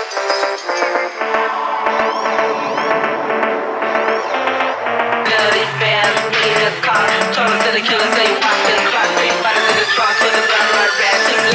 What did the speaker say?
Bloody fans, need a car. Total to the killer, say you walk to the clock. Three fighters in the trunk with the gun right back.